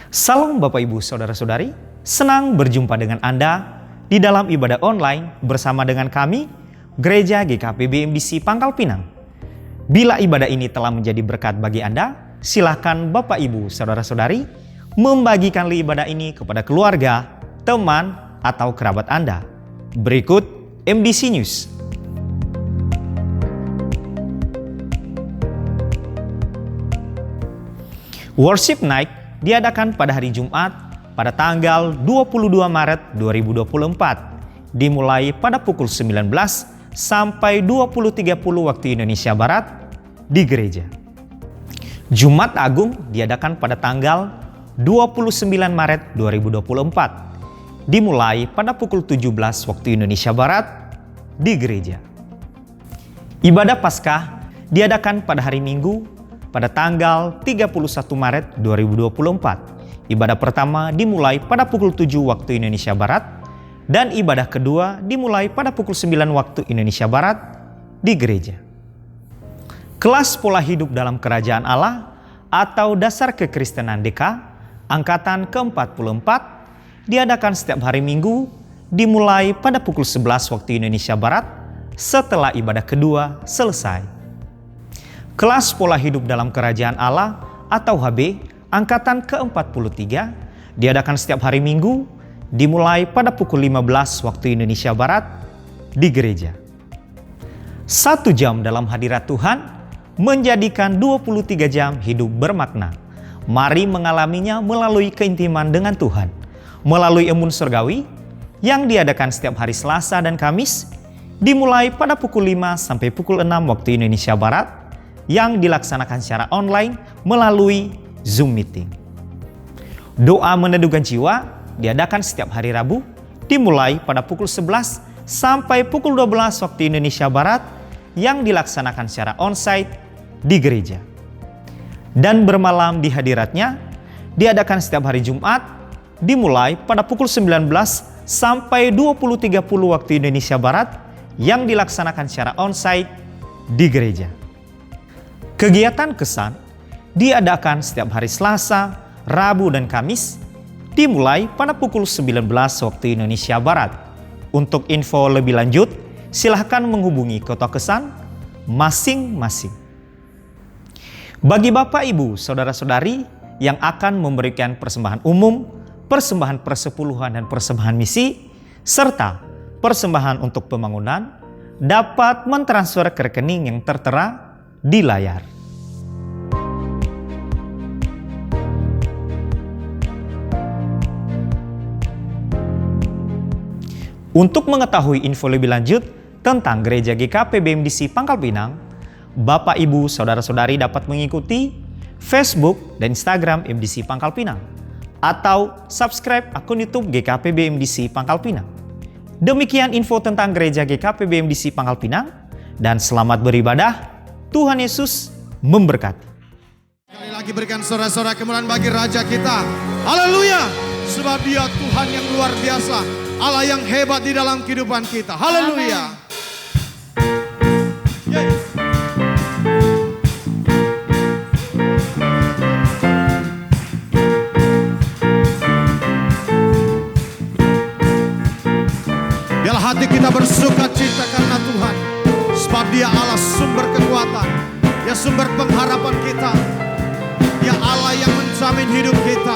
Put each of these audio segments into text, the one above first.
Salam Bapak Ibu Saudara-saudari, senang berjumpa dengan Anda di dalam ibadah online bersama dengan kami, Gereja GKP BMDC Pangkal Pinang. Bila ibadah ini telah menjadi berkat bagi Anda, silakan Bapak Ibu Saudara-saudari membagikan ibadah ini kepada keluarga, teman, atau kerabat Anda. Berikut MDC News. Worship Night diadakan pada hari Jumat pada tanggal 22 Maret 2024, dimulai pada pukul 19 sampai 20.30 waktu Indonesia Barat di gereja. Jumat Agung diadakan pada tanggal 29 Maret 2024, dimulai pada pukul 17 waktu Indonesia Barat di gereja. Ibadah Paskah diadakan pada hari Minggu pada tanggal 31 Maret 2024. Ibadah pertama dimulai pada pukul 7 waktu Indonesia Barat dan ibadah kedua dimulai pada pukul 9 waktu Indonesia Barat di gereja. Kelas pola hidup dalam kerajaan Allah atau dasar kekristenan DK angkatan ke-44 diadakan setiap hari Minggu dimulai pada pukul 11 waktu Indonesia Barat setelah ibadah kedua selesai. Kelas pola hidup dalam kerajaan Allah atau HB angkatan ke-43 diadakan setiap hari Minggu dimulai pada pukul 15 waktu Indonesia Barat di gereja. 1 jam dalam hadirat Tuhan menjadikan 23 jam hidup bermakna. Mari mengalaminya melalui keintiman dengan Tuhan, melalui embun surgawi yang diadakan setiap hari Selasa dan Kamis dimulai pada pukul 5 sampai pukul 6 waktu Indonesia Barat yang dilaksanakan secara online melalui Zoom Meeting. Doa meneduhkan jiwa diadakan setiap hari Rabu dimulai pada pukul 11 sampai pukul 12 waktu Indonesia Barat yang dilaksanakan secara onsite di gereja. Dan bermalam di hadiratnya diadakan setiap hari Jumat dimulai pada pukul 19 sampai 20.30 waktu Indonesia Barat yang dilaksanakan secara onsite di gereja. Kegiatan kesan diadakan setiap hari Selasa, Rabu, dan Kamis dimulai pada pukul 19 waktu Indonesia Barat. Untuk info lebih lanjut, silahkan menghubungi Ketua Kesan masing-masing. Bagi Bapak, Ibu, Saudara-saudari yang akan memberikan persembahan umum, persembahan persepuluhan dan persembahan misi, serta persembahan untuk pembangunan, dapat mentransfer ke rekening yang tertera di layar. Untuk mengetahui info lebih lanjut tentang Gereja GKP BMDC Pangkal Pinang, Bapak, Ibu, Saudara-saudari dapat mengikuti Facebook dan Instagram MDC Pangkal Pinang atau subscribe akun YouTube GKP BMDC Pangkal Pinang. Demikian info tentang Gereja GKP BMDC Pangkal Pinang dan selamat beribadah. Tuhan Yesus memberkati. Sekali lagi berikan sorak-sorak kemuliaan bagi Raja kita. Haleluya. Sebab Dia Tuhan yang luar biasa, Allah yang hebat di dalam kehidupan kita. Haleluya. Biarlah hati kita bersuka cita karena Tuhan. Sebab Dia Allah sumber kekuatan, Dia sumber pengharapan kita, Dia Allah yang menjamin hidup kita.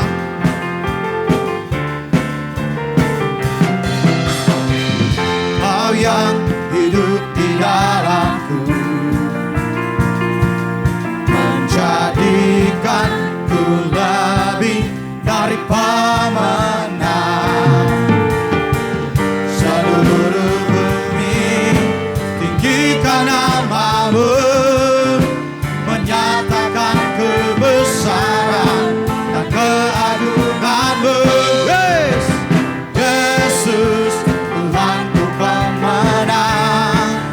Kau yang hidup di dalamku, menjadikanku lebih dari pemenang. Seluruh bumi tinggikan namamu, menyatakan kebesaran dan keagunganmu. Yes, Yesus Tuhanku pemenang.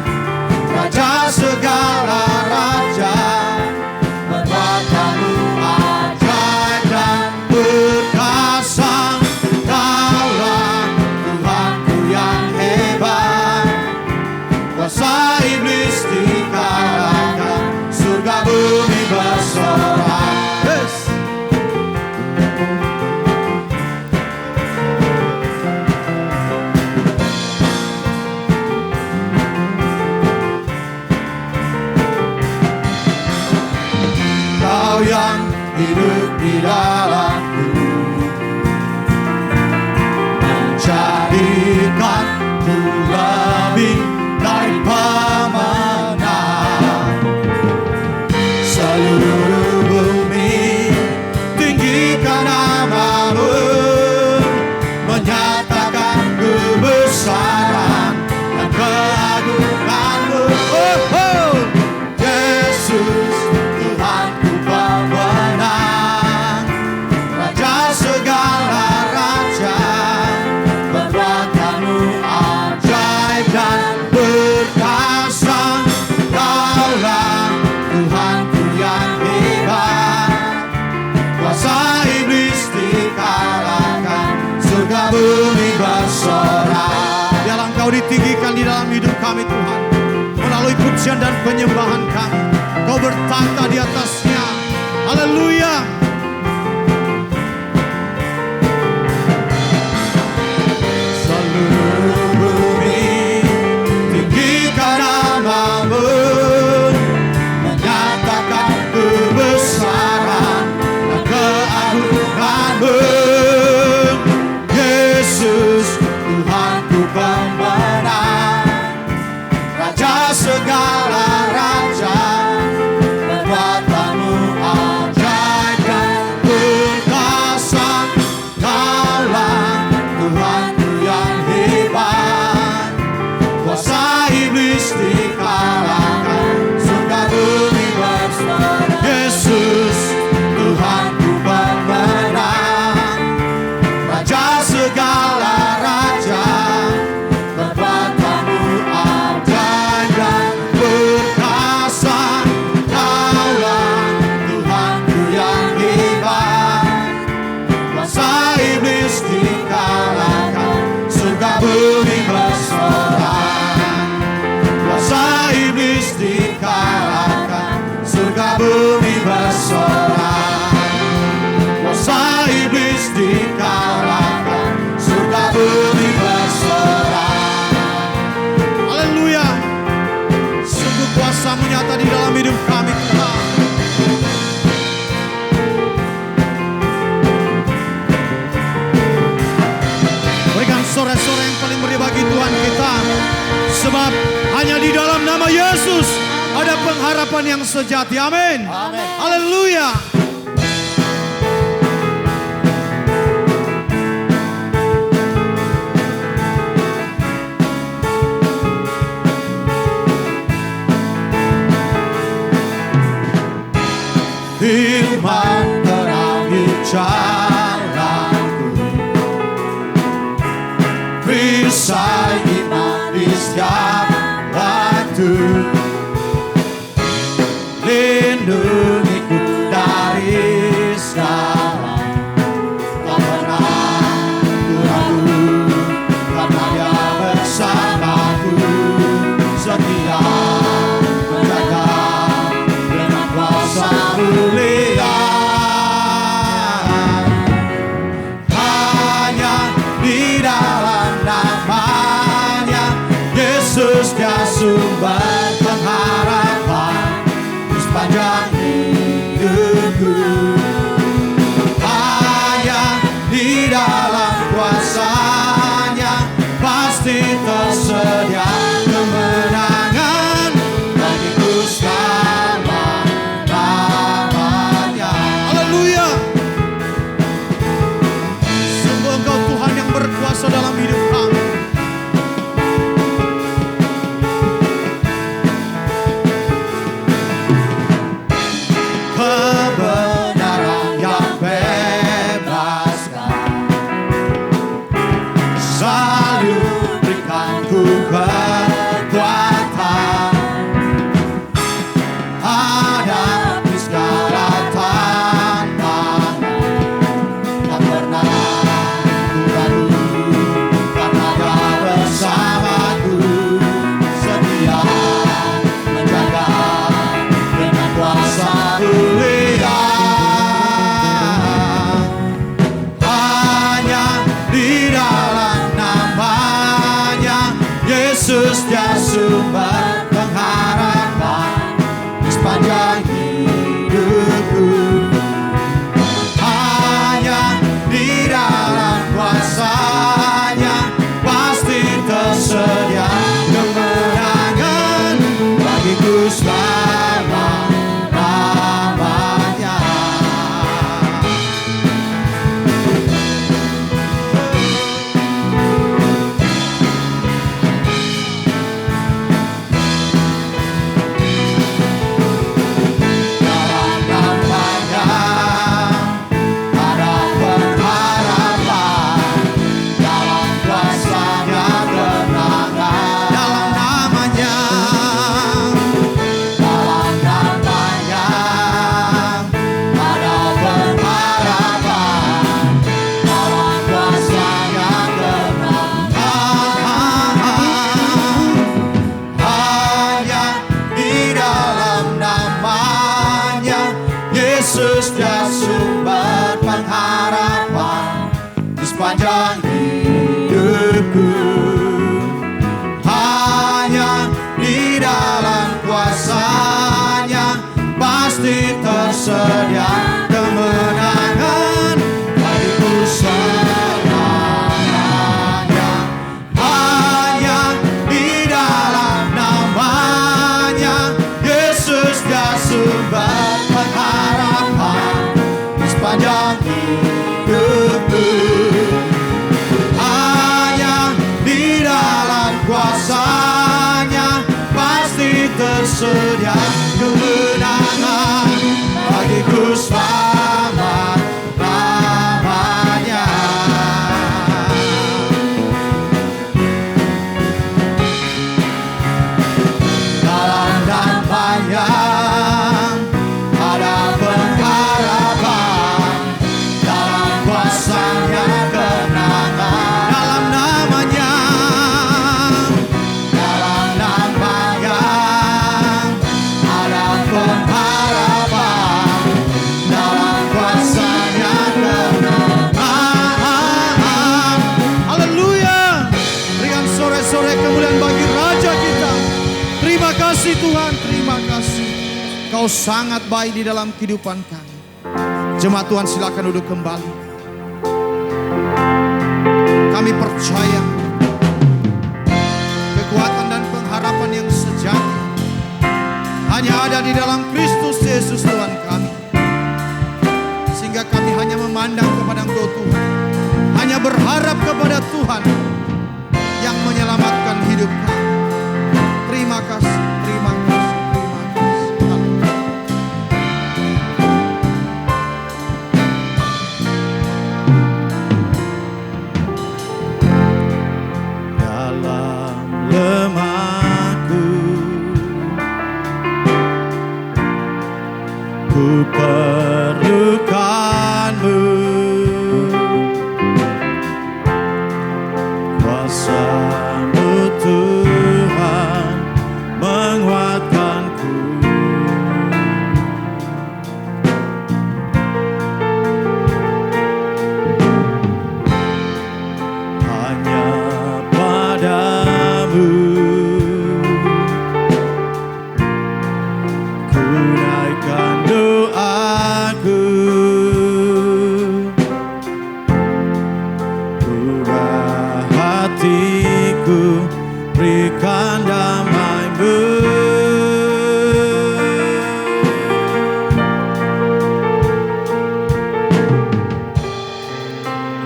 hidup di dalamku, menjadikanku lebih dari pemenang. Seluruh bumi tinggikan namamu, menyatakan kebesaran dan keagunganmu. Oh, oh. Yesus Tuhanku pemenang, Raja segala raja, perbuatanmu ajaib dan perkasa. Kaulah Tuhanku yang hebat, kuasa iblis dikalahkan, surga bumi bersorak. Biarlah Engkau ditinggikan di dalam hidup kami Tuhan, melalui pujian dan penyembahan kami. Kau bertata di atasnya. Haleluya. Seluruh bumi tinggikan namamu, menyatakan kebesaran dan keagunganmu. Yesus Tuhanku pemenang, Raja segala raja, perbuatanmu ajaib dan perkasa. Kaulah Tuhanku yang hebat, kuasa iblis dikalahkan, surga bumi bersorak. Yesus Tuhanku pemenang, Raja segala raja, perbuatanmu ajaib dan perkasa. Kaulah Tuhanku yang hebat, kuasa iblis dikalahkan, surga bumi bersorak. Kuasa iblis dikalahkan, surga bumi bersorak. Kuasa iblis dikalahkan, surga bumi bersorak. Haleluya. Sungguh kuasa-Mu nyata di dalam hidup kami Tuhan. Berikan sore-sore yang paling meriah bagi Tuhan kita, sebab hanya di dalam nama Yesus ada pengharapan yang sejati. Amin. Haleluya. Firman terangi jalanku, perisai iman di setiap waktu. Lindungiku dari segala, tak pernah ku ragu, karena Dia bersamaku, setia menjaga dengan kuasa mulia. Hanya di dalam namanya Yesus, Dia sumber pengharapan di sepanjang hidupku. Hanya di dalam kuasa-Nya pasti tersedia kemenangan bagiku selama-lamanya. Haleluya. Sungguh Engkau Tuhan yang berkuasa dalam hidup kami. Kebenaran Yesus dia sumber pengharapan di sepanjang hidupku. Hanya di dalam kuasa-Nya pasti tersedia kemenangan bagiku selamanya. Hanya di dalam nama-Nya Yesus dia sumber pengharapan di sepanjang hidupku. Hanya di dalam kuasa-Nya pasti tersedia kemenangan bagiku selama-lamanya. Dalam namanya ada pengharapan, dalam kuasa-Nya kemenangan. Dalam namanya, dalam namanya ada pengharapan, dalam kuasa-Nya kemenangan. Haleluya. Berikan sore-sore kemuliaan bagi Raja kita. Terima kasih Tuhan, terima kasih. Kau sangat baik di dalam kehidupan kami. Jemaat Tuhan silakan duduk kembali. Kami percaya kekuatan dan pengharapan yang sejati hanya ada di dalam Kristus Yesus Tuhan kami. Sehingga kami hanya memandang kepada Engkau Tuhan, hanya berharap kepada Tuhan yang menyelamatkan hidup kami. Terima kasih, terima kasih, terima kasih. Haleluya. Dalam lemahku ku perlukan-Mu, kuasa-Mu Tuhan menguatkanku. Hanya padamu ku naikkan doaku. Ubah hatiku, berikan damai-Mu.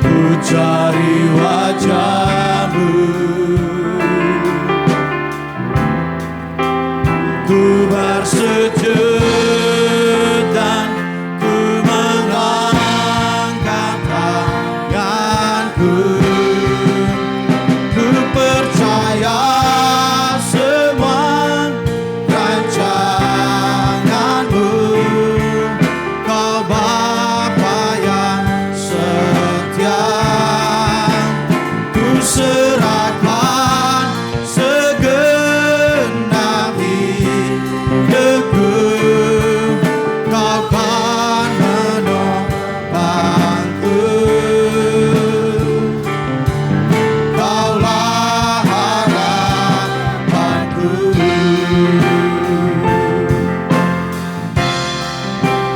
Ku cari wajah-Mu, ku bersujud dan ku mengangkat tanganku. Ku percaya semua rancangan-Mu, Kau Bapa yang setia. Ku serahkan segenap hidupku, Kau kan menopangku. Kaulah harapanku.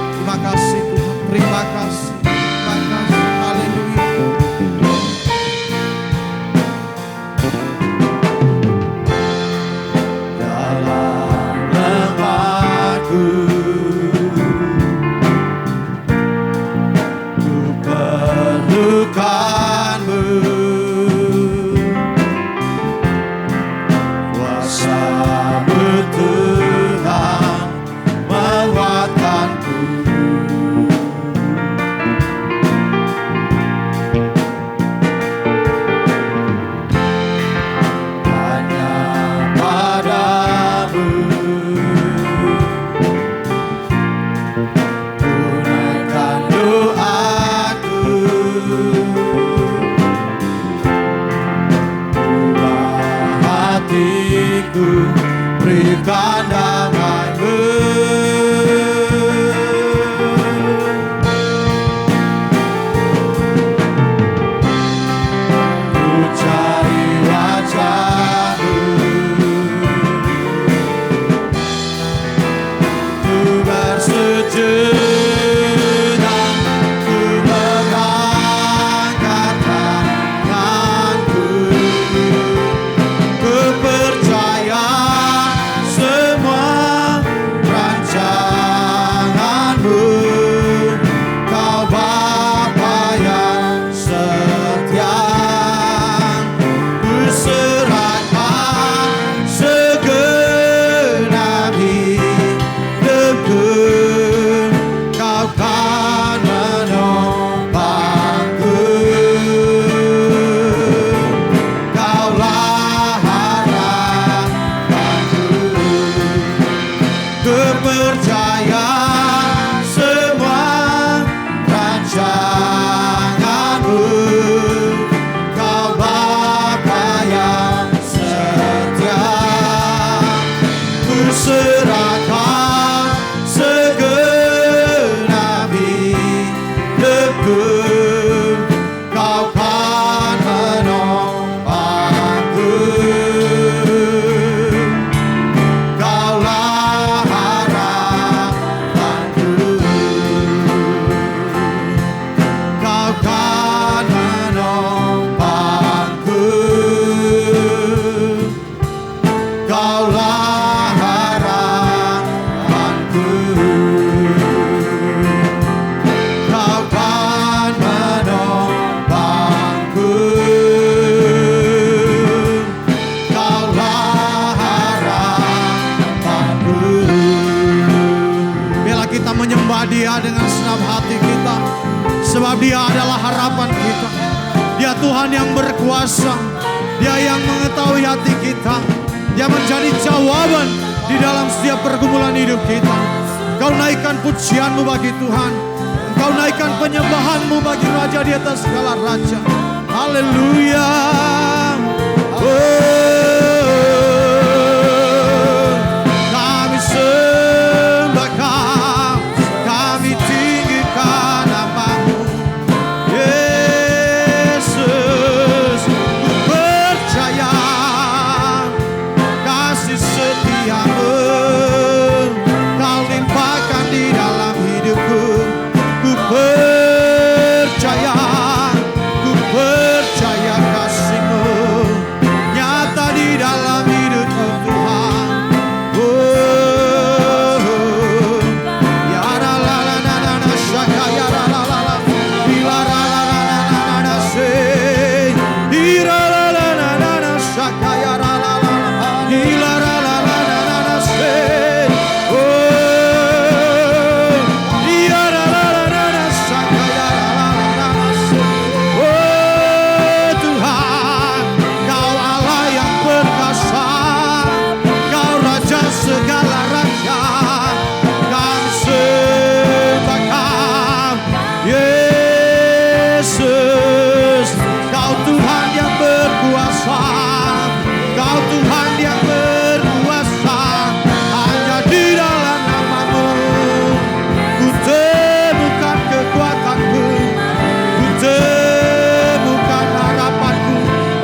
Terima kasih Tuhan, terima kasih, terima kasih. Haleluya. Dalam lemahku ku perlukan-Mu, kuasa-Mu Tuhan menguatkanku. Hanya padamu ku naikkan doaku. Ubah hatiku, berikan damai-Mu. dengan ku mengangkat tanganku, ku percaya semua rancanganmu. Kau Bapa yang setia, ku serahkan segenap hidupku. Kau kan menopangku, Kaulah harapanku. Ku percaya semua rancanganmu. Kau Bapa yang setia, ku serahkan segenap hidupku. Kau kan menopangku, Kaulah harapanku. Kau kan menopangku, Kaulah harapanku. Kau kan menopangku, Kaulah harapanku. Biarlah kita menyembah Dia dengan senang hati kita, sebab Dia adalah harapan kita. Dia Tuhan yang berkuasa, Dia yang mengetahui hati kita. Dia menjadi jawaban di dalam setiap pergumulan hidup kita. Kau naikkan pujianmu bagi Tuhan, Kau naikkan penyembahanmu bagi Raja di atas segala raja. Haleluya. Kami sembah Kau, kami tinggikan nama-Mu. Yesus, ku percaya kasih setia-Mu Kau limpahkan di dalam hidupku. Ku percaya kasih-Mu nyata di dalam hidupku Tuhan. Ya la la la la la la shaka ya la la la la ila la la la la la la se ira la la la la la shaka ya la la la la ila la la la la la la se ira la la la la la shaka ya la la la la se. Tuhan, Kau Allah yang perkasa, Kau Raja segala raja. Kami sembah Kau, Yesus. Kau Tuhan yang berkuasa, Kau Tuhan yang berkuasa. Hanya di dalam nama-Mu ku temukan kekuatanku, ku temukan harapanku.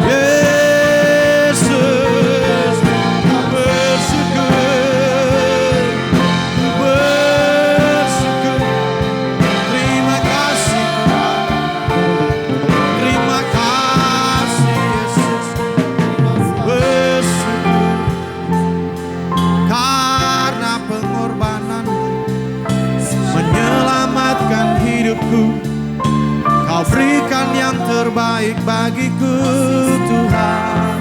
Yesus, ku bersyukur, ku bersyukur. Terima kasih Tuhan, terima kasih Yesus. Ku bersyukur karena pengorbanan-Mu menyelamatkan hidupku. Kau berikan yang terbaik bagiku Tuhan.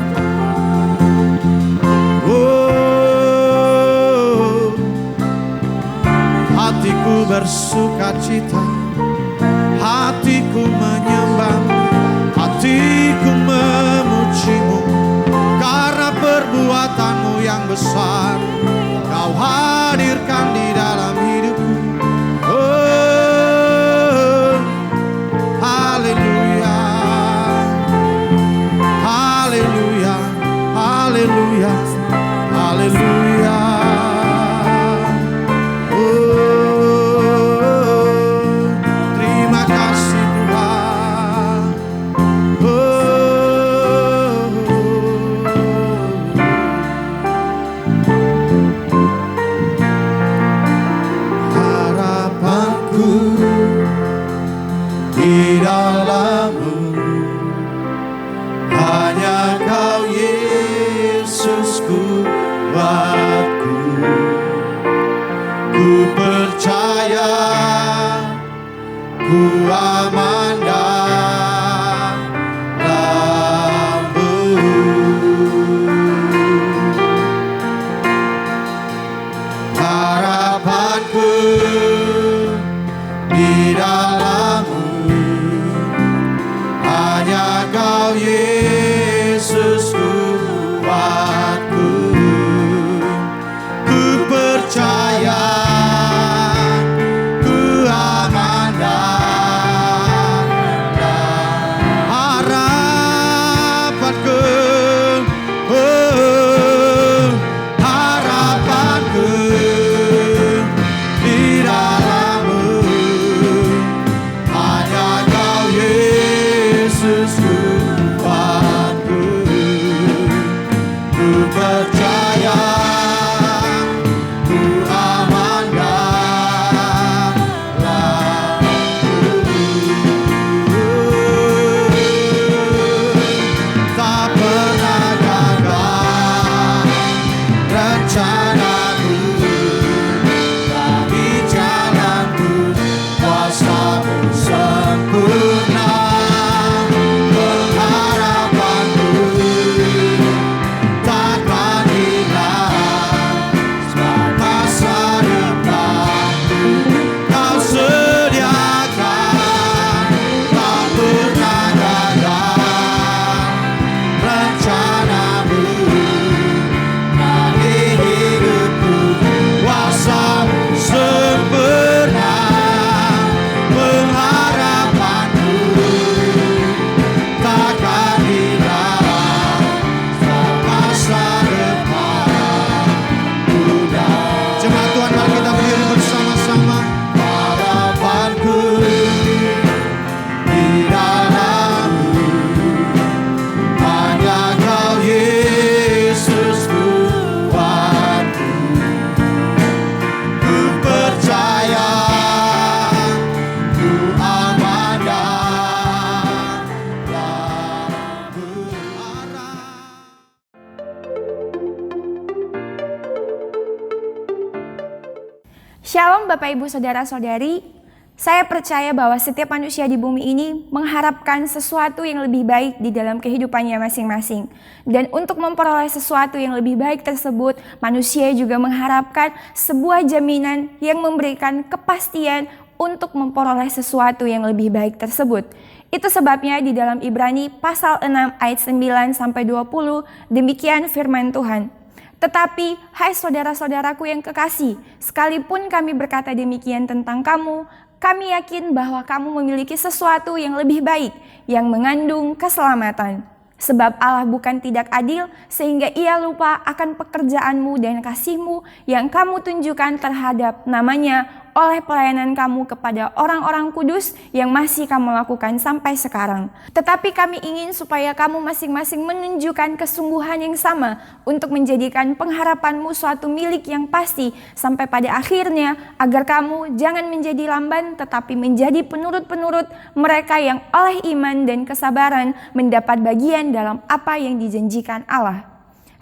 Hatiku bersuka cita, hatiku menyembah, hatiku memuji-Mu karena perbuatan-Mu yang besar. Kau hadirkan di dalam hidupku. Haleluya, haleluya, haleluya, haleluya. Terima kasih Tuhan. dalammu. Hanya Kau Yesus kuatku. Ku percaya, ku aman dalam harapanku. Oh, harapanku di dalammu. Hanya Kau Yesus kuatku. Ku percaya, ku aman dalammu. Tak pernah gagal rencanaku bagi jalanku. Kuasa-Mu sempurna, pengharapanku takkan hilang masa depanku. Kau sediakan, tak pernah gagal rencana-Mu bagi hidupku. Kuasa-Mu sempurna, pengharapanku takkan hilang masa depanku. Jemaat Tuhan, mari kita berdiri bersama-sama. Harapanku di dalammu. Hanya Kau Yesus kuatku. Ku percaya, ku aman dalammu. Shalom Bapak Ibu Saudara-saudari, saya percaya bahwa setiap manusia di bumi ini mengharapkan sesuatu yang lebih baik di dalam kehidupannya masing-masing. Dan untuk memperoleh sesuatu yang lebih baik tersebut, manusia juga mengharapkan sebuah jaminan yang memberikan kepastian untuk memperoleh sesuatu yang lebih baik tersebut. Itu sebabnya di dalam Ibrani pasal 6 ayat 9-20 demikian firman Tuhan. Tetapi, hai saudara-saudaraku yang kekasih, sekalipun kami berkata demikian tentang kamu, kami yakin bahwa kamu memiliki sesuatu yang lebih baik, yang mengandung keselamatan. Sebab Allah bukan tidak adil, sehingga Ia lupa akan pekerjaanmu dan kasih-Mu yang kamu tunjukkan terhadap namanya oleh pelayanan kamu kepada orang-orang kudus yang masih kamu lakukan sampai sekarang. Tetapi kami ingin supaya kamu masing-masing menunjukkan kesungguhan yang sama untuk menjadikan pengharapanmu suatu milik yang pasti sampai pada akhirnya, agar kamu jangan menjadi lamban tetapi menjadi penurut-penurut mereka yang oleh iman dan kesabaran mendapat bagian dalam apa yang dijanjikan Allah.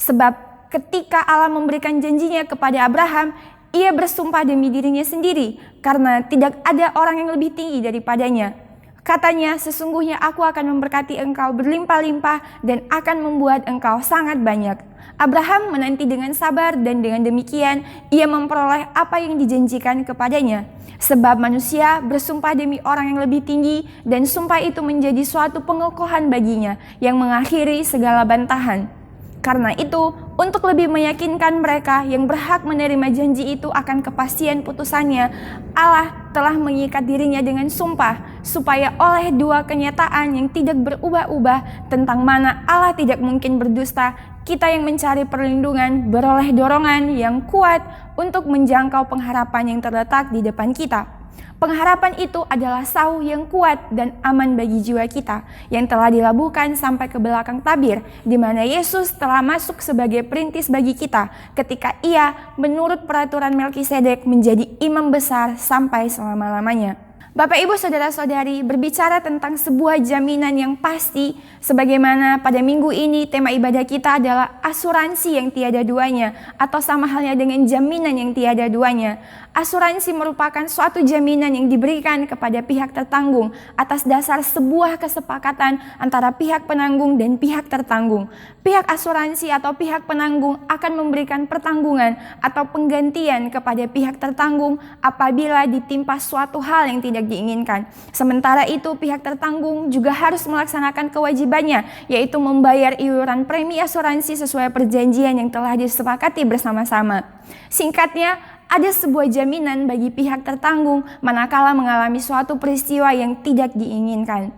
Sebab ketika Allah memberikan janjinya kepada Abraham, Ia bersumpah demi dirinya sendiri, karena tidak ada orang yang lebih tinggi daripadanya. Katanya, sesungguhnya aku akan memberkati engkau berlimpah-limpah dan akan membuat engkau sangat banyak. Abraham menanti dengan sabar dan dengan demikian ia memperoleh apa yang dijanjikan kepadanya. Sebab manusia bersumpah demi orang yang lebih tinggi dan sumpah itu menjadi suatu pengokohan baginya yang mengakhiri segala bantahan. Karena itu, untuk lebih meyakinkan mereka yang berhak menerima janji itu akan kepastian putusannya, Allah telah mengikat dirinya dengan sumpah, supaya oleh dua kenyataan yang tidak berubah-ubah tentang mana Allah tidak mungkin berdusta, kita yang mencari perlindungan beroleh dorongan yang kuat untuk menjangkau pengharapan yang terletak di depan kita. Pengharapan itu adalah sauh yang kuat dan aman bagi jiwa kita yang telah dilabuhkan sampai ke belakang tabir, di mana Yesus telah masuk sebagai perintis bagi kita ketika Ia menurut peraturan Melkisedek menjadi imam besar sampai selama-lamanya. Bapak Ibu Saudara-saudari, berbicara tentang sebuah jaminan yang pasti, sebagaimana pada minggu ini tema ibadah kita adalah asuransi yang tiada duanya, atau sama halnya dengan jaminan yang tiada duanya. Asuransi merupakan suatu jaminan yang diberikan kepada pihak tertanggung atas dasar sebuah kesepakatan antara pihak penanggung dan pihak tertanggung. Pihak asuransi atau pihak penanggung akan memberikan pertanggungan atau penggantian kepada pihak tertanggung apabila ditimpa suatu hal yang tidak tidak diinginkan. Sementara itu pihak tertanggung juga harus melaksanakan kewajibannya, yaitu membayar iuran premi asuransi sesuai perjanjian yang telah disepakati bersama-sama. Singkatnya, ada sebuah jaminan bagi pihak tertanggung manakala mengalami suatu peristiwa yang tidak diinginkan.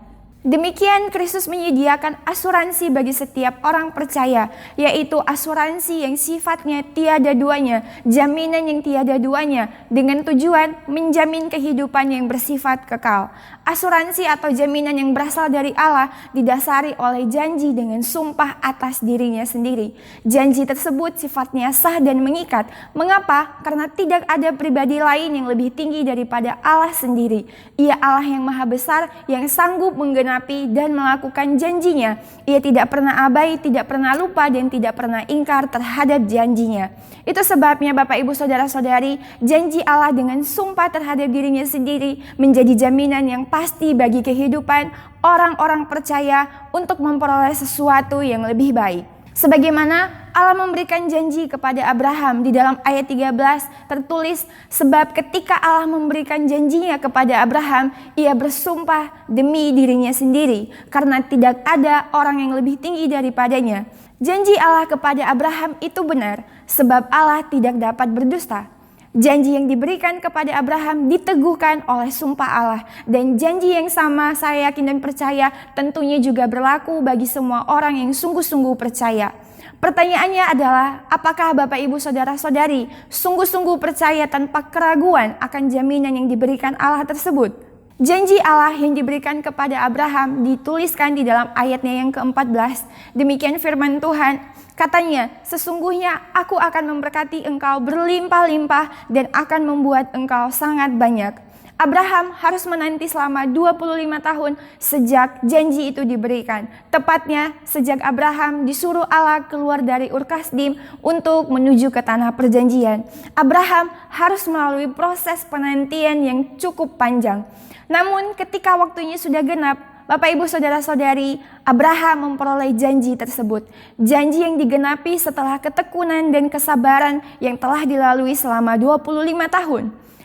Demikian Kristus menyediakan asuransi bagi setiap orang percaya, yaitu asuransi yang sifatnya tiada duanya, jaminan yang tiada duanya, dengan tujuan menjamin kehidupan yang bersifat kekal. Asuransi atau jaminan yang berasal dari Allah didasari oleh janji dengan sumpah atas dirinya sendiri. Janji tersebut sifatnya sah dan mengikat. Mengapa? Karena tidak ada pribadi lain yang lebih tinggi daripada Allah sendiri. Ia Allah yang maha besar, yang sanggup menggenapi dan melakukan janjinya. Ia tidak pernah abai, tidak pernah lupa, dan tidak pernah ingkar terhadap janjinya. Itu sebabnya Bapak Ibu Saudara-saudari, janji Allah dengan sumpah terhadap dirinya sendiri menjadi jaminan yang pasti bagi kehidupan orang-orang percaya untuk memperoleh sesuatu yang lebih baik. Sebagaimana Allah memberikan janji kepada Abraham di dalam ayat 13 tertulis, sebab ketika Allah memberikan janjinya kepada Abraham, ia bersumpah demi dirinya sendiri, karena tidak ada orang yang lebih tinggi daripadanya. Janji Allah kepada Abraham itu benar, sebab Allah tidak dapat berdusta. Janji yang diberikan kepada Abraham diteguhkan oleh sumpah Allah, dan janji yang sama saya yakin dan percaya tentunya juga berlaku bagi semua orang yang sungguh-sungguh percaya. Pertanyaannya adalah, apakah Bapak Ibu Saudara-saudari sungguh-sungguh percaya tanpa keraguan akan jaminan yang diberikan Allah tersebut? Janji Allah yang diberikan kepada Abraham dituliskan di dalam ayatnya yang ke-14. Demikian firman Tuhan, katanya, sesungguhnya aku akan memberkati engkau berlimpah-limpah dan akan membuat engkau sangat banyak. Abraham harus menanti selama 25 tahun sejak janji itu diberikan. Tepatnya sejak Abraham disuruh Allah keluar dari Ur Kasdim untuk menuju ke tanah perjanjian. Abraham harus melalui proses penantian yang cukup panjang. Namun ketika waktunya sudah genap, Bapak Ibu Saudara-saudari, Abraham memperoleh janji tersebut. Janji yang digenapi setelah ketekunan dan kesabaran yang telah dilalui selama 25 tahun.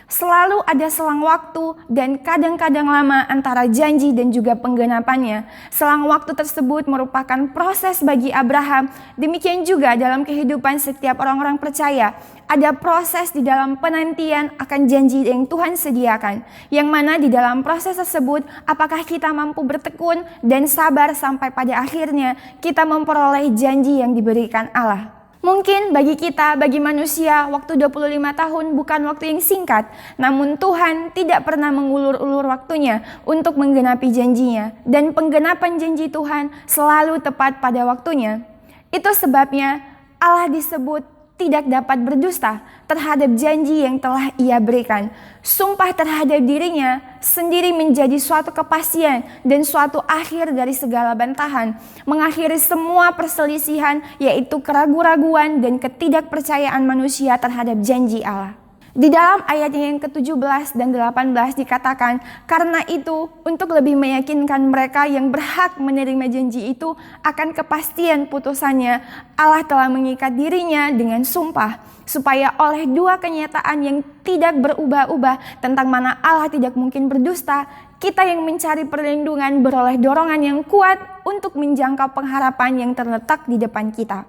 Selalu ada selang waktu dan kadang-kadang lama antara janji dan juga penggenapannya. Selang waktu tersebut merupakan proses bagi Abraham. Demikian juga dalam kehidupan setiap orang-orang percaya. Ada proses di dalam penantian akan janji yang Tuhan sediakan. Yang mana di dalam proses tersebut, apakah kita mampu bertekun dan sabar sampai pada akhirnya kita memperoleh janji yang diberikan Allah. Mungkin bagi kita, bagi manusia, waktu 25 tahun bukan waktu yang singkat. Namun Tuhan tidak pernah mengulur-ulur waktunya untuk menggenapi janjinya. Dan penggenapan janji Tuhan selalu tepat pada waktunya. Itu sebabnya Allah disebut tidak dapat berdusta terhadap janji yang telah Ia berikan. Sumpah terhadap dirinya sendiri menjadi suatu kepastian dan suatu akhir dari segala bantahan, mengakhiri semua perselisihan, yaitu keraguan-raguan dan ketidakpercayaan manusia terhadap janji Allah. Di dalam ayatnya yang ke-17 dan 18 dikatakan, karena itu untuk lebih meyakinkan mereka yang berhak menerima janji itu akan kepastian putusannya, Allah telah mengikat dirinya dengan sumpah, supaya oleh dua kenyataan yang tidak berubah-ubah tentang mana Allah tidak mungkin berdusta, kita yang mencari perlindungan beroleh dorongan yang kuat untuk menjangkau pengharapan yang terletak di depan kita.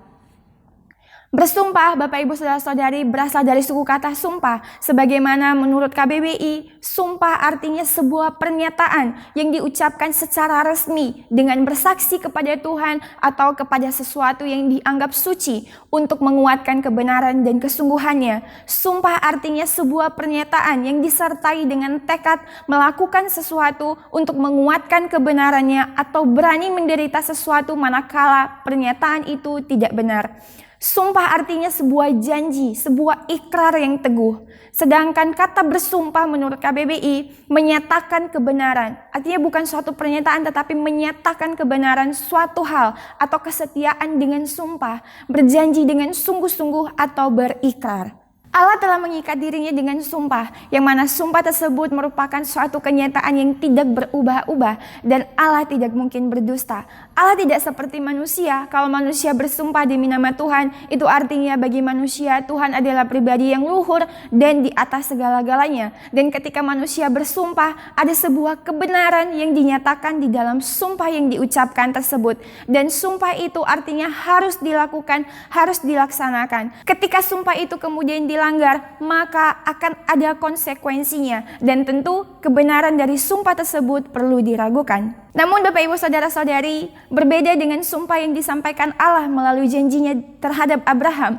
Bersumpah, Bapak Ibu Saudara-saudari, berasal dari suku kata sumpah. Sebagaimana menurut KBBI, sumpah artinya sebuah pernyataan yang diucapkan secara resmi dengan bersaksi kepada Tuhan atau kepada sesuatu yang dianggap suci untuk menguatkan kebenaran dan kesungguhannya. Sumpah artinya sebuah pernyataan yang disertai dengan tekad melakukan sesuatu untuk menguatkan kebenarannya atau berani menderita sesuatu manakala pernyataan itu tidak benar. Sumpah artinya sebuah janji, sebuah ikrar yang teguh. Sedangkan kata bersumpah menurut KBBI menyatakan kebenaran. Artinya bukan suatu pernyataan tetapi menyatakan kebenaran suatu hal atau kesetiaan dengan sumpah. Berjanji dengan sungguh-sungguh atau berikrar. Allah telah mengikat dirinya dengan sumpah, yang mana sumpah tersebut merupakan suatu kenyataan yang tidak berubah-ubah, dan Allah tidak mungkin berdusta. Allah tidak seperti manusia. Kalau manusia bersumpah demi nama Tuhan, itu artinya bagi manusia Tuhan adalah pribadi yang luhur dan di atas segala-galanya. Dan ketika manusia bersumpah, ada sebuah kebenaran yang dinyatakan di dalam sumpah yang diucapkan tersebut. Dan sumpah itu artinya harus dilakukan, harus dilaksanakan. Ketika sumpah itu kemudian dilanggar, maka akan ada konsekuensinya, dan tentu kebenaran dari sumpah tersebut perlu diragukan. Namun Bapak Ibu Saudara-saudari, berbeda dengan sumpah yang disampaikan Allah melalui janjinya terhadap Abraham.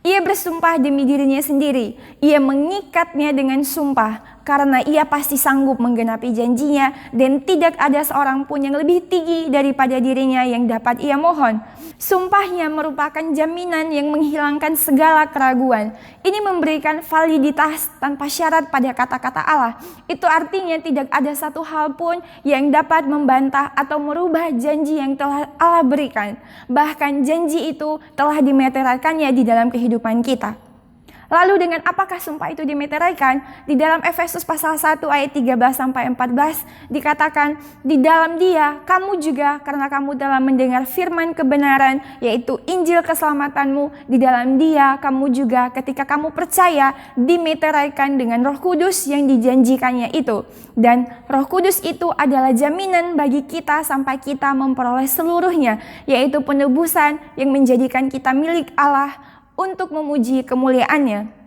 Ia bersumpah demi dirinya sendiri. Ia mengikatnya dengan sumpah karena ia pasti sanggup menggenapi janjinya, dan tidak ada seorang pun yang lebih tinggi daripada dirinya yang dapat ia mohon. Sumpahnya merupakan jaminan yang menghilangkan segala keraguan. Ini memberikan validitas tanpa syarat pada kata-kata Allah. Itu artinya tidak ada satu hal pun yang dapat membantah atau merubah janji yang telah Allah berikan. Bahkan janji itu telah dimeteraikannya di dalam kehidupan kita. Lalu dengan apakah sumpah itu dimeteraikan? Di dalam Efesus pasal 1 ayat 13-14 dikatakan, di dalam Dia kamu juga, karena kamu telah mendengar firman kebenaran, yaitu Injil keselamatanmu, di dalam Dia kamu juga ketika kamu percaya dimeteraikan dengan Roh Kudus yang dijanjikannya itu. Dan Roh Kudus itu adalah jaminan bagi kita sampai kita memperoleh seluruhnya, yaitu penebusan yang menjadikan kita milik Allah untuk memuji kemuliaannya.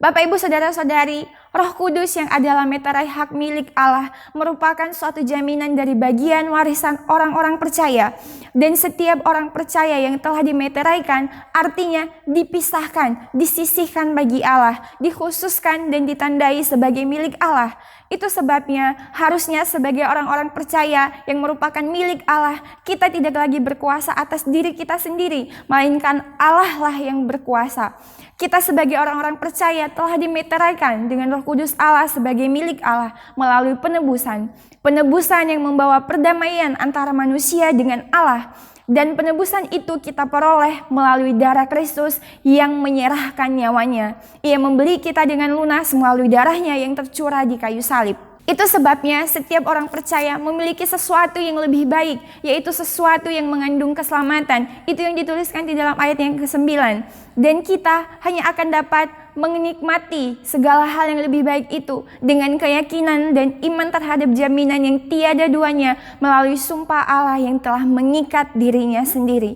Bapak Ibu Saudara-saudari, Roh Kudus yang adalah meterai hak milik Allah merupakan suatu jaminan dari bagian warisan orang-orang percaya. Dan setiap orang percaya yang telah dimeteraikan artinya dipisahkan, disisihkan bagi Allah, dikhususkan dan ditandai sebagai milik Allah. Itu sebabnya harusnya sebagai orang-orang percaya yang merupakan milik Allah, kita tidak lagi berkuasa atas diri kita sendiri, melainkan Allah lah yang berkuasa. Kita sebagai orang-orang percaya telah dimeteraikan dengan Roh Kudus Allah sebagai milik Allah melalui penebusan. Penebusan yang membawa perdamaian antara manusia dengan Allah. Dan penebusan itu kita peroleh melalui darah Kristus yang menyerahkan nyawanya. Ia membeli kita dengan lunas melalui darahnya yang tercurah di kayu salib. Itu sebabnya setiap orang percaya memiliki sesuatu yang lebih baik, yaitu sesuatu yang mengandung keselamatan. Itu yang dituliskan di dalam ayat yang ke-9. Dan kita hanya akan dapat menikmati segala hal yang lebih baik itu dengan keyakinan dan iman terhadap jaminan yang tiada duanya melalui sumpah Allah yang telah mengikat dirinya sendiri.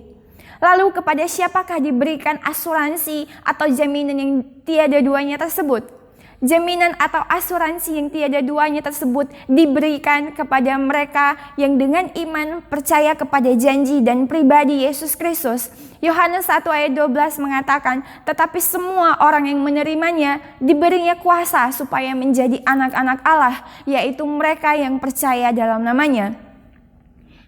Lalu kepada siapakah diberikan asuransi atau jaminan yang tiada duanya tersebut? Jaminan atau asuransi yang tiada duanya tersebut diberikan kepada mereka yang dengan iman percaya kepada janji dan pribadi Yesus Kristus. Yohanes 1 ayat 12 mengatakan, tetapi semua orang yang menerimanya diberinya kuasa supaya menjadi anak-anak Allah, yaitu mereka yang percaya dalam namanya.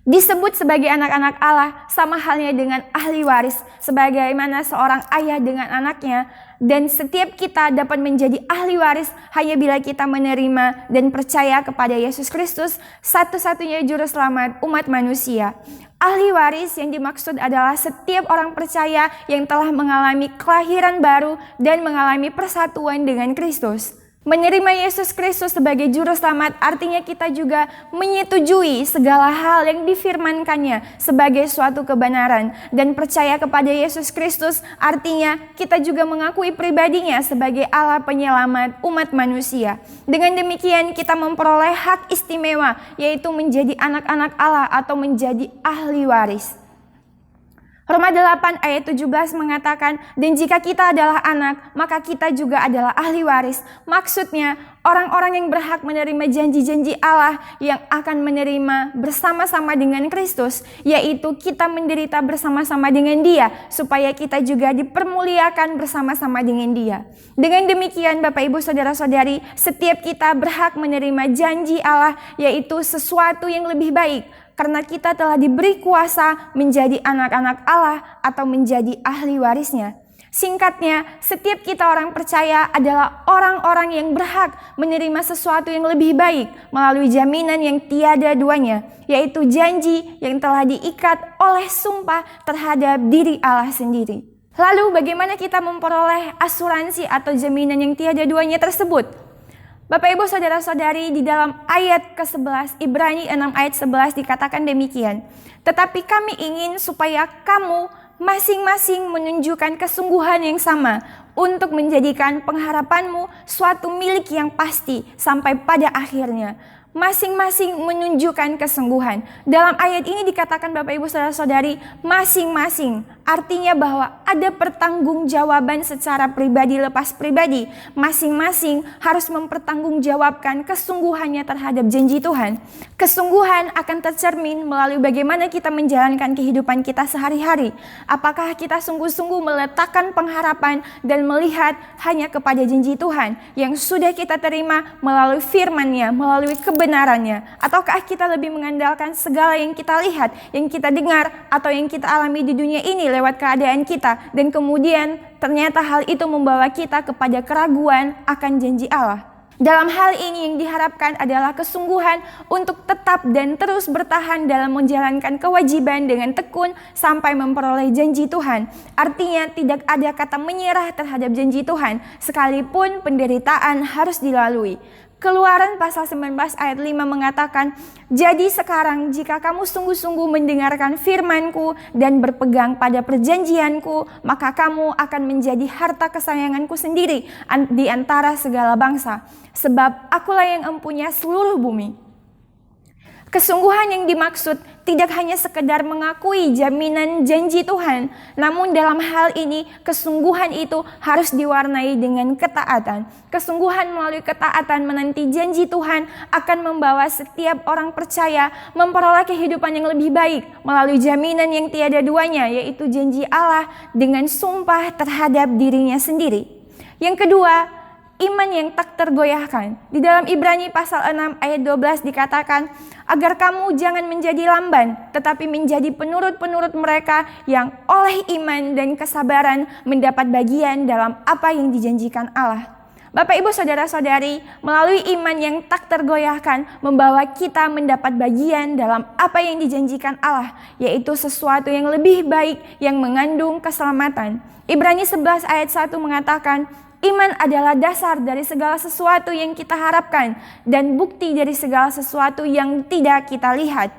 Disebut sebagai anak-anak Allah sama halnya dengan ahli waris, sebagaimana seorang ayah dengan anaknya, dan setiap kita dapat menjadi ahli waris hanya bila kita menerima dan percaya kepada Yesus Kristus, satu-satunya juru selamat umat manusia. Ahli waris yang dimaksud adalah setiap orang percaya yang telah mengalami kelahiran baru dan mengalami persatuan dengan Kristus. Menerima Yesus Kristus sebagai juru selamat artinya kita juga menyetujui segala hal yang difirmankannya sebagai suatu kebenaran. Dan percaya kepada Yesus Kristus artinya kita juga mengakui pribadinya sebagai Allah penyelamat umat manusia. Dengan demikian kita memperoleh hak istimewa, yaitu menjadi anak-anak Allah atau menjadi ahli waris. Roma 8 ayat 17 mengatakan, dan jika kita adalah anak, maka kita juga adalah ahli waris. Maksudnya, orang-orang yang berhak menerima janji-janji Allah yang akan menerima bersama-sama dengan Kristus, yaitu kita menderita bersama-sama dengan Dia, supaya kita juga dipermuliakan bersama-sama dengan Dia. Dengan demikian, Bapak Ibu Saudara-saudari, setiap kita berhak menerima janji Allah, yaitu sesuatu yang lebih baik, karena kita telah diberi kuasa menjadi anak-anak Allah atau menjadi ahli warisnya. Singkatnya, setiap kita orang percaya adalah orang-orang yang berhak menerima sesuatu yang lebih baik melalui jaminan yang tiada duanya, yaitu janji yang telah diikat oleh sumpah terhadap diri Allah sendiri. Lalu bagaimana kita memperoleh asuransi atau jaminan yang tiada duanya tersebut? Bapak Ibu Saudara-saudari, di dalam ayat ke-11 Ibrani 6 ayat 11 dikatakan demikian. Tetapi kami ingin supaya kamu masing-masing menunjukkan kesungguhan yang sama untuk menjadikan pengharapanmu suatu milik yang pasti sampai pada akhirnya. Masing-masing menunjukkan kesungguhan. Dalam ayat ini dikatakan Bapak Ibu Saudara-saudari, masing-masing. Artinya bahwa ada pertanggungjawaban secara pribadi lepas pribadi. Masing-masing harus mempertanggungjawabkan kesungguhannya terhadap janji Tuhan. Kesungguhan akan tercermin melalui bagaimana kita menjalankan kehidupan kita sehari-hari. Apakah kita sungguh-sungguh meletakkan pengharapan dan melihat hanya kepada janji Tuhan yang sudah kita terima melalui firman-Nya, melalui kebenarannya, ataukah kita lebih mengandalkan segala yang kita lihat, yang kita dengar, atau yang kita alami di dunia ini lewat keadaan kita, dan kemudian ternyata hal itu membawa kita kepada keraguan akan janji Allah. Dalam hal ini yang diharapkan adalah kesungguhan untuk tetap dan terus bertahan dalam menjalankan kewajiban dengan tekun sampai memperoleh janji Tuhan. Artinya tidak ada kata menyerah terhadap janji Tuhan, sekalipun penderitaan harus dilalui. Keluaran pasal 19 ayat 5 mengatakan, jadi sekarang jika kamu sungguh-sungguh mendengarkan firman-Ku dan berpegang pada perjanjian-Ku, maka kamu akan menjadi harta kesayangan-Ku sendiri di antara segala bangsa. Sebab akulah yang empunya seluruh bumi. Kesungguhan yang dimaksud tidak hanya sekedar mengakui jaminan janji Tuhan, namun dalam hal ini kesungguhan itu harus diwarnai dengan ketaatan. Kesungguhan melalui ketaatan menanti janji Tuhan akan membawa setiap orang percaya memperoleh kehidupan yang lebih baik melalui jaminan yang tiada duanya, yaitu janji Allah dengan sumpah terhadap dirinya sendiri. Yang kedua, iman yang tak tergoyahkan. Di dalam Ibrani pasal 6 ayat 12 dikatakan, agar kamu jangan menjadi lamban, tetapi menjadi penurut-penurut mereka yang oleh iman dan kesabaran mendapat bagian dalam apa yang dijanjikan Allah. Bapak Ibu Saudara-saudari, melalui iman yang tak tergoyahkan membawa kita mendapat bagian dalam apa yang dijanjikan Allah, yaitu sesuatu yang lebih baik yang mengandung keselamatan. Ibrani 11 ayat 1 mengatakan, iman adalah dasar dari segala sesuatu yang kita harapkan dan bukti dari segala sesuatu yang tidak kita lihat.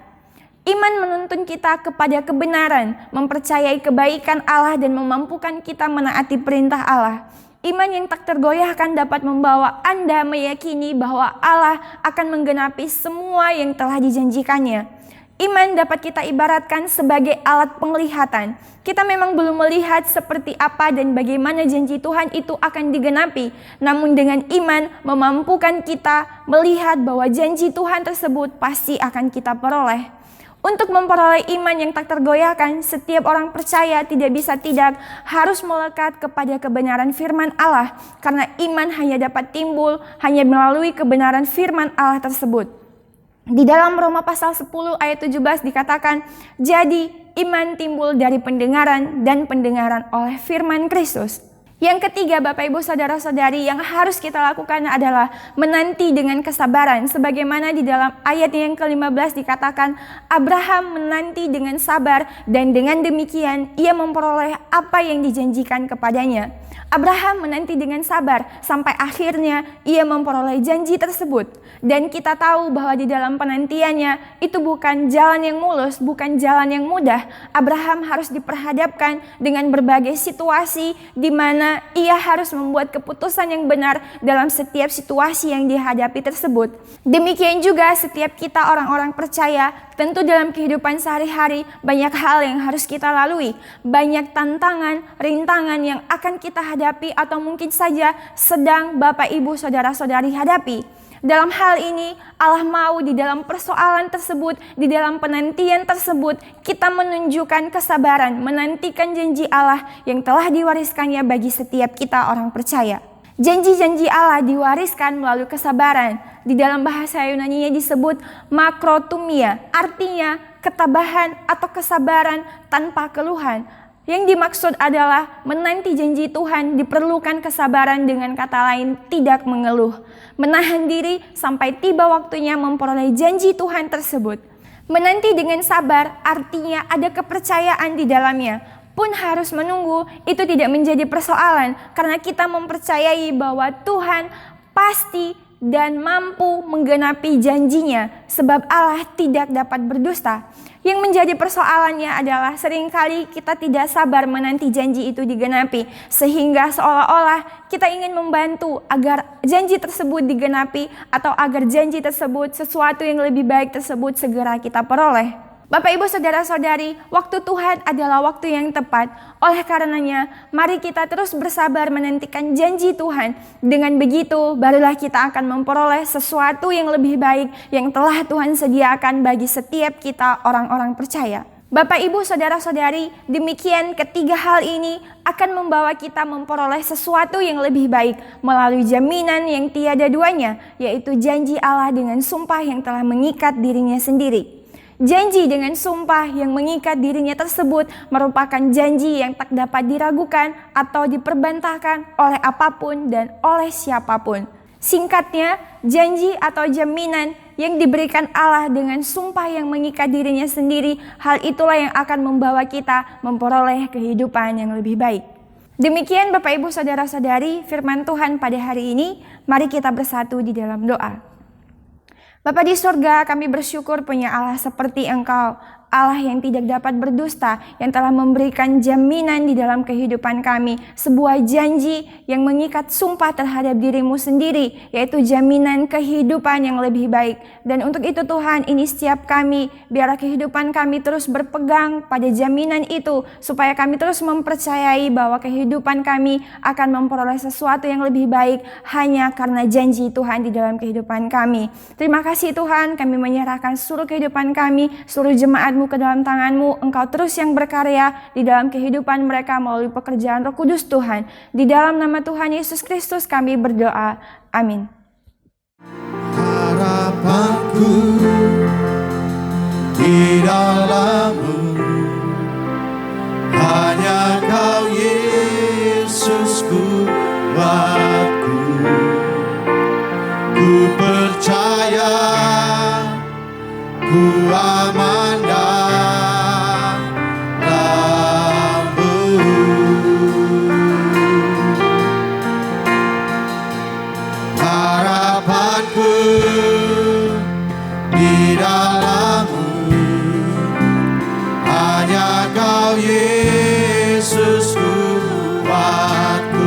Iman menuntun kita kepada kebenaran, mempercayai kebaikan Allah dan memampukan kita menaati perintah Allah. Iman yang tak tergoyahkan dapat membawa Anda meyakini bahwa Allah akan menggenapi semua yang telah dijanjikannya. Iman dapat kita ibaratkan sebagai alat penglihatan. Kita memang belum melihat seperti apa dan bagaimana janji Tuhan itu akan digenapi. Namun dengan iman memampukan kita melihat bahwa janji Tuhan tersebut pasti akan kita peroleh. Untuk memperoleh iman yang tak tergoyahkan, setiap orang percaya tidak bisa tidak harus melekat kepada kebenaran firman Allah. Karena iman hanya dapat timbul hanya melalui kebenaran firman Allah tersebut. Di dalam Roma pasal 10 ayat 17 dikatakan, jadi iman timbul dari pendengaran dan pendengaran oleh firman Kristus. Yang ketiga, Bapak Ibu Saudara-saudari, yang harus kita lakukan adalah menanti dengan kesabaran. Sebagaimana di dalam ayat yang ke-15 dikatakan, Abraham menanti dengan sabar dan dengan demikian ia memperoleh apa yang dijanjikan kepadanya. Abraham menanti dengan sabar sampai akhirnya ia memperoleh janji tersebut. Dan kita tahu bahwa di dalam penantiannya itu bukan jalan yang mulus, bukan jalan yang mudah. Abraham harus diperhadapkan dengan berbagai situasi di mana ia harus membuat keputusan yang benar dalam setiap situasi yang dihadapi tersebut. Demikian juga setiap kita orang-orang percaya, tentu dalam kehidupan sehari-hari banyak hal yang harus kita lalui. Banyak tantangan, rintangan yang akan kita hadapi atau mungkin saja sedang Bapak Ibu Saudara-saudari hadapi. Dalam hal ini Allah mau di dalam persoalan tersebut, di dalam penantian tersebut kita menunjukkan kesabaran, menantikan janji Allah yang telah diwariskannya bagi setiap kita orang percaya. Janji-janji Allah diwariskan melalui kesabaran. Di dalam bahasa Yunani-nya disebut makrotumia, artinya ketabahan atau kesabaran tanpa keluhan. Yang dimaksud adalah menanti janji Tuhan diperlukan kesabaran, dengan kata lain tidak mengeluh. Menahan diri sampai tiba waktunya memperoleh janji Tuhan tersebut. Menanti dengan sabar artinya ada kepercayaan di dalamnya. pun harus menunggu, itu tidak menjadi persoalan karena kita mempercayai bahwa Tuhan pasti dan mampu menggenapi janjinya sebab Allah tidak dapat berdusta. Yang menjadi persoalannya adalah seringkali kita tidak sabar menanti janji itu digenapi sehingga seolah-olah kita ingin membantu agar janji tersebut digenapi atau agar janji tersebut, sesuatu yang lebih baik tersebut segera kita peroleh. Bapak, Ibu, Saudara-saudari, waktu Tuhan adalah waktu yang tepat. Oleh karenanya, mari kita terus bersabar menantikan janji Tuhan. Dengan begitu, barulah kita akan memperoleh sesuatu yang lebih baik yang telah Tuhan sediakan bagi setiap kita orang-orang percaya. Bapak, Ibu, Saudara-saudari, demikian ketiga hal ini akan membawa kita memperoleh sesuatu yang lebih baik melalui jaminan yang tiada duanya, yaitu janji Allah dengan sumpah yang telah mengikat dirinya sendiri. Janji dengan sumpah yang mengikat dirinya tersebut merupakan janji yang tak dapat diragukan atau diperbantahkan oleh apapun dan oleh siapapun. Singkatnya, janji atau jaminan yang diberikan Allah dengan sumpah yang mengikat dirinya sendiri, hal itulah yang akan membawa kita memperoleh kehidupan yang lebih baik. Demikian Bapak, Ibu, Saudara-saudari, firman Tuhan pada hari ini. Mari kita bersatu di dalam doa. Bapa di surga, kami bersyukur punya Allah seperti Engkau, Allah yang tidak dapat berdusta, yang telah memberikan jaminan di dalam kehidupan kami, sebuah janji yang mengikat sumpah terhadap dirimu sendiri, yaitu jaminan kehidupan yang lebih baik. Dan untuk itu Tuhan, ini setiap kami, biarlah kehidupan kami terus berpegang pada jaminan itu, supaya kami terus mempercayai bahwa kehidupan kami akan memperoleh sesuatu yang lebih baik, hanya karena janji Tuhan di dalam kehidupan kami. Terima kasih Tuhan, kami menyerahkan seluruh kehidupan kami, seluruh jemaat ke dalam tangan-Mu. Engkau terus yang berkarya di dalam kehidupan mereka melalui pekerjaan Roh Kudus Tuhan. Di dalam nama Tuhan Yesus Kristus kami berdoa. Amin. Harapanku di dalam-Mu, hanya Kau Yesus kuatku. Ku percaya, ku aman dalam-Mu. Harapanku di dalam-Mu, hanya Kau Yesus kuatku.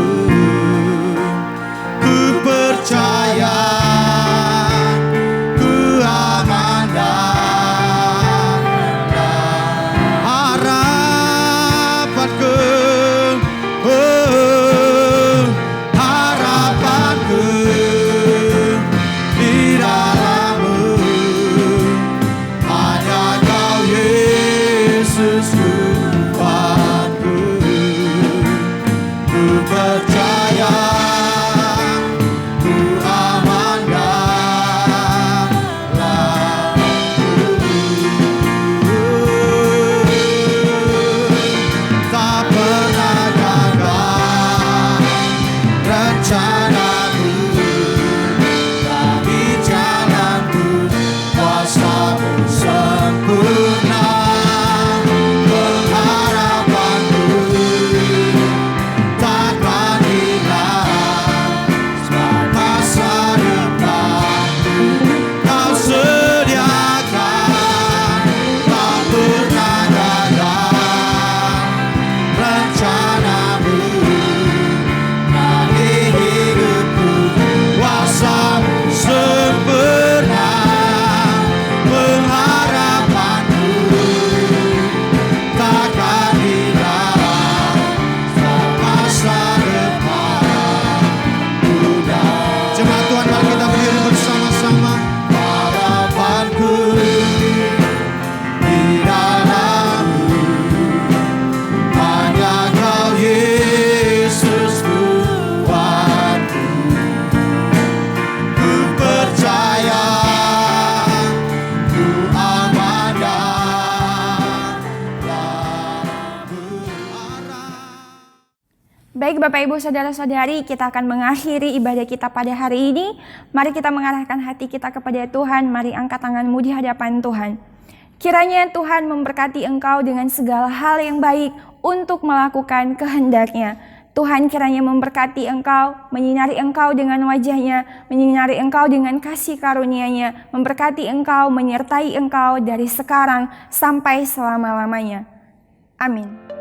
Ku percaya, Baik Bapak Ibu Saudara-saudari, kita akan mengakhiri ibadah kita pada hari ini. Mari kita mengarahkan hati kita kepada Tuhan. Mari angkat tanganmu di hadapan Tuhan. Kiranya Tuhan memberkati engkau dengan segala hal yang baik untuk melakukan kehendak-Nya. Tuhan kiranya memberkati engkau, menyinari engkau dengan wajah-Nya, menyinari engkau dengan kasih karunia-Nya, memberkati engkau, menyertai engkau dari sekarang sampai selama-lamanya. Amin.